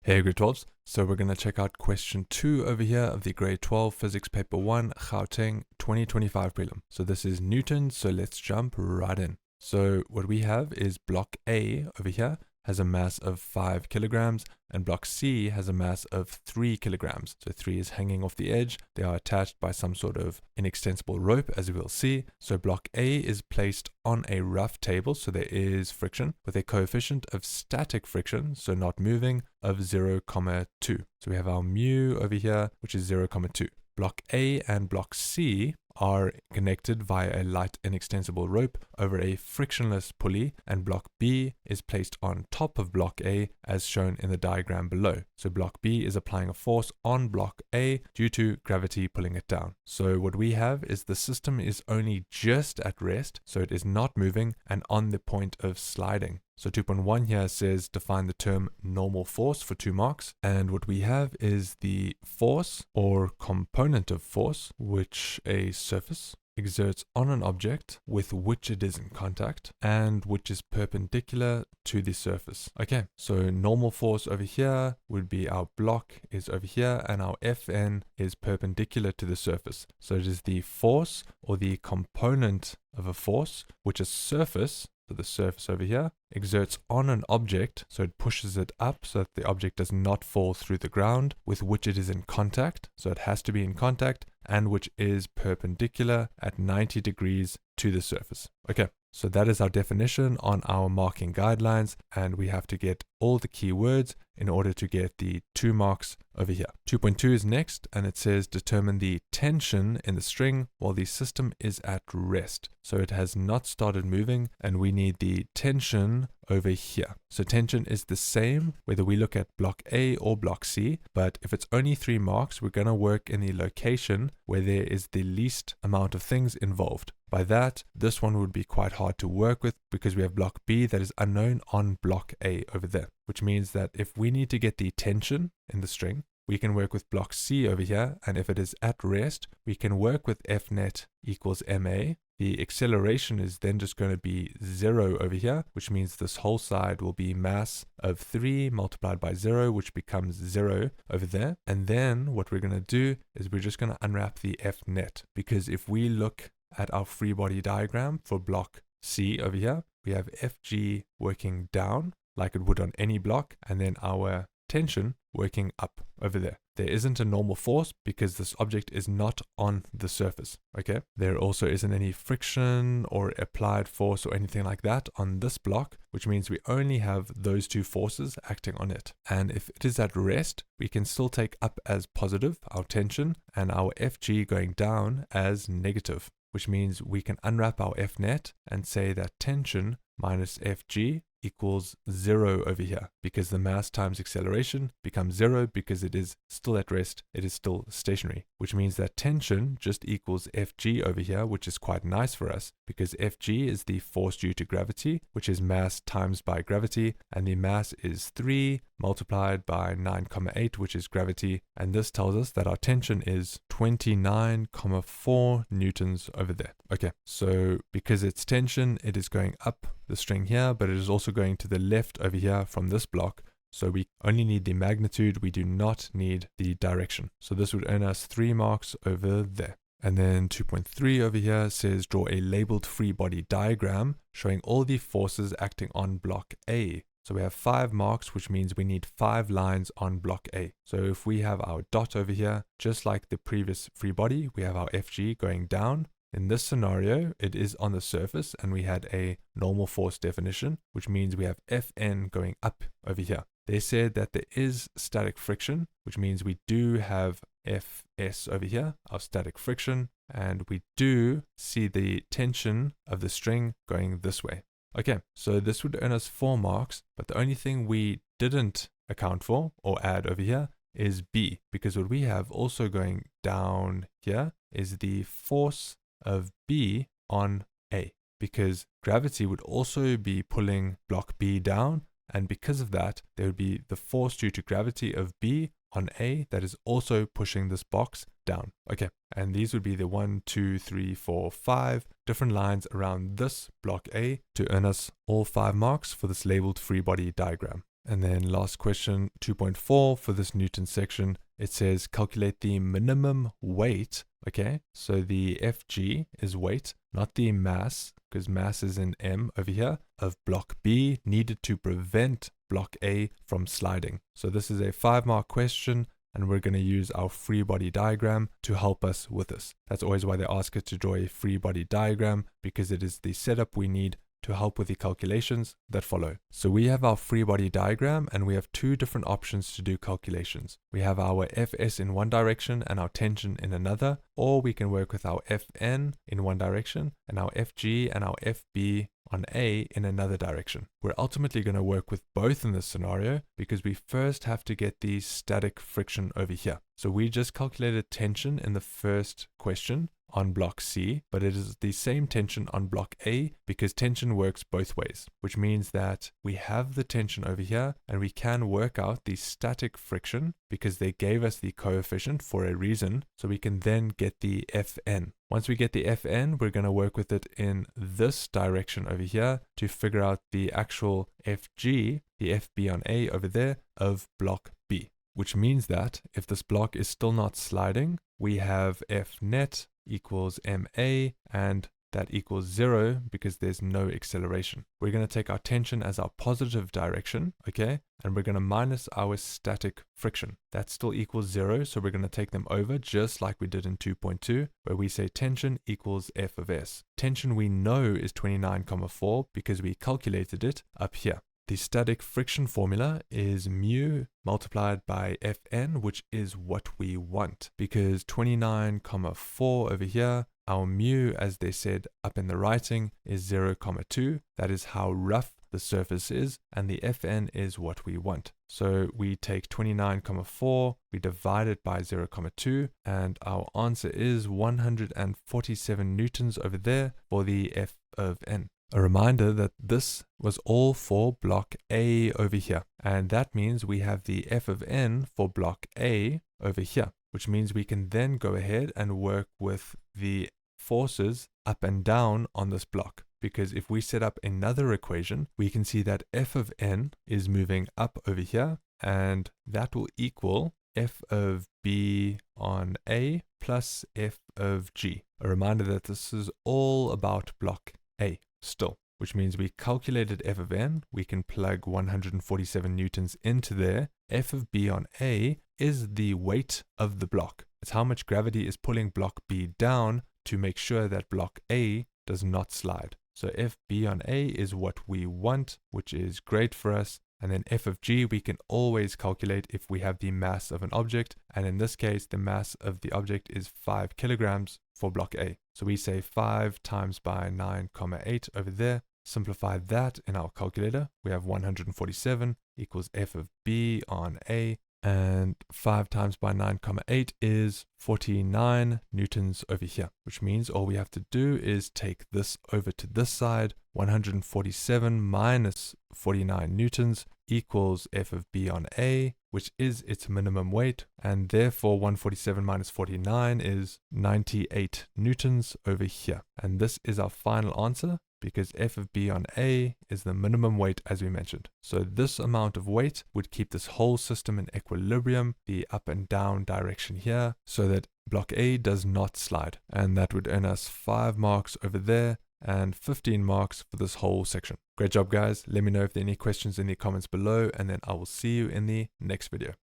Hey grade 12s, so we're going to check out question 2 over here of the grade 12 physics paper 1 Gauteng 2025 prelim. So this is Newton, so let's jump right in. So what we have is block A over here has a mass of 5 kilograms and block C has a mass of 3 kilograms. So 3 is hanging off the edge. They are attached by some sort of inextensible rope, as we will see. So block A is placed on a rough table, so there is friction with a coefficient of static friction, so not moving, of 0,2. So we have our mu over here, which is 0,2. Block A and block C are connected via a light inextensible rope over a frictionless pulley, and block B is placed on top of block A as shown in the diagram below. So block B is applying a force on block A due to gravity pulling it down. So what we have is the system is only just at rest, so it is not moving and on the point of sliding. So 2.1 here says define the term normal force for 2 marks, and what we have is the force or component of force which a surface exerts on an object with which it is in contact and which is perpendicular to the surface. Okay, so normal force over here would be our block is over here and our Fn is perpendicular to the surface. So it is the force or the component of a force which a surface, so the surface over here, exerts on an object, so it pushes it up so that the object does not fall through the ground, with which it is in contact, so it has to be in contact, and which is perpendicular at 90 degrees to the surface. Okay, so that is our definition on our marking guidelines, and we have to get all the key words in order to get the 2 marks over here. 2.2 is next, and it says determine the tension in the string while the system is at rest. So it has not started moving, and we need the tension over here. So tension is the same whether we look at block A or block C, but if it's only 3 marks, we're going to work in the location where there is the least amount of things involved. By that, this one would be quite hard to work with because we have block B that is unknown on block A over there, which means that if we need to get the tension in the string, we can work with block C over here, and if it is at rest, we can work with F net equals ma. The acceleration is then just going to be 0 over here, which means this whole side will be mass of 3 multiplied by 0, which becomes 0 over there. And then what we're going to do is we're just going to unwrap the F net, because if we look at our free body diagram for block C over here, we have Fg working down like it would on any block, and then our tension working up over there. There isn't a normal force because this object is not on the surface. Okay, there also isn't any friction or applied force or anything like that on this block, which means we only have those 2 forces acting on it. And if it is at rest, we can still take up as positive our tension and our Fg going down as negative, which means we can unwrap our F net and say that tension minus Fg equals 0 over here, because the mass times acceleration becomes 0 because it is still at rest, it is still stationary, which means that tension just equals Fg over here, which is quite nice for us because Fg is the force due to gravity, which is mass times by gravity, and the mass is 3 multiplied by 9,8, which is gravity, and this tells us that our tension is 29,4 newtons over there. Okay, so because it's tension, it is going up the string here, but it is also going to the left over here from this block. So we only need the magnitude, we do not need the direction. So this would earn us 3 marks over there. And then 2.3 over here says draw a labeled free body diagram showing all the forces acting on block A. So we have 5 marks, which means we need 5 lines on block A. So if we have our dot over here, just like the previous free body, we have our Fg going down. In this scenario, it is on the surface and we had a normal force definition, which means we have Fn going up over here. They said that there is static friction, which means we do have Fs over here, our static friction, and we do see the tension of the string going this way. Okay, so this would earn us 4 marks, but the only thing we didn't account for or add over here is B, because what we have also going down here is the force of B on A, because gravity would also be pulling block B down, and because of that there would be the force due to gravity of B on A that is also pushing this box down. Okay, and these would be the 1, 2, 3, 4, 5 different lines around this block A to earn us all 5 marks for this labeled free body diagram. And then last question, 2.4 for this Newton section. It says calculate the minimum weight. Okay, so the Fg is weight, not the mass, because mass is in M over here, of block B needed to prevent block A from sliding. So this is a 5-mark question, and we're going to use our free body diagram to help us with this. That's always why they ask us to draw a free body diagram, because it is the setup we need to help with the calculations that follow. So we have our free body diagram, and we have 2 different options to do calculations. We have our Fs in one direction and our tension in another, or we can work with our Fn in one direction and our Fg and our Fb on A in another direction. We're ultimately going to work with both in this scenario because we first have to get the static friction over here. So we just calculated tension in the first question on block C, but it is the same tension on block A because tension works both ways, which means that we have the tension over here and we can work out the static friction because they gave us the coefficient for a reason, so we can then get the Fn. Once we get the Fn, we're going to work with it in this direction over here to figure out the actual Fg, the Fb on A over there, of block B, which means that if this block is still not sliding, we have F net equals ma, and that equals 0 because there's no acceleration. We're going to take our tension as our positive direction, okay, and we're going to minus our static friction. That still equals 0, so we're going to take them over just like we did in 2.2, where we say tension equals F of S. Tension we know is 29,4 because we calculated it up here. The static friction formula is mu multiplied by Fn, which is what we want, because 29,4 over here, our mu, as they said up in the writing, is 0,2. That is how rough the surface is, and the Fn is what we want. So we take 29,4, we divide it by 0,2, and our answer is 147 newtons over there for the F of N. A reminder that this was all for block A over here, and that means we have the F of N for block A over here, which means we can then go ahead and work with the forces up and down on this block, because if we set up another equation, we can see that F of N is moving up over here, and that will equal F of B on A plus F of G. A reminder that this is all about block A still, which means we calculated F of N, we can plug 147 newtons into there. F of B on A is the weight of the block. It's how much gravity is pulling block B down to make sure that block A does not slide. So FB on A is what we want, which is great for us. And then F of G we can always calculate if we have the mass of an object, and in this case the mass of the object is 5 kilograms for block A. So we say 5 times by 9,8 over there. Simplify that in our calculator. We have 147 equals F of B on A, and 5 times by 9,8 is 49 newtons over here, which means all we have to do is take this over to this side. 147 minus 49 newtons equals F of B on A, which is its minimum weight, and therefore 147 minus 49 is 98 newtons over here. And this is our final answer, because F of B on A is the minimum weight as we mentioned. So this amount of weight would keep this whole system in equilibrium, the up and down direction here, so that block A does not slide. And that would earn us 5 marks over there and 15 marks for this whole section. Great job guys. Let me know if there are any questions in the comments below, and then I will see you in the next video.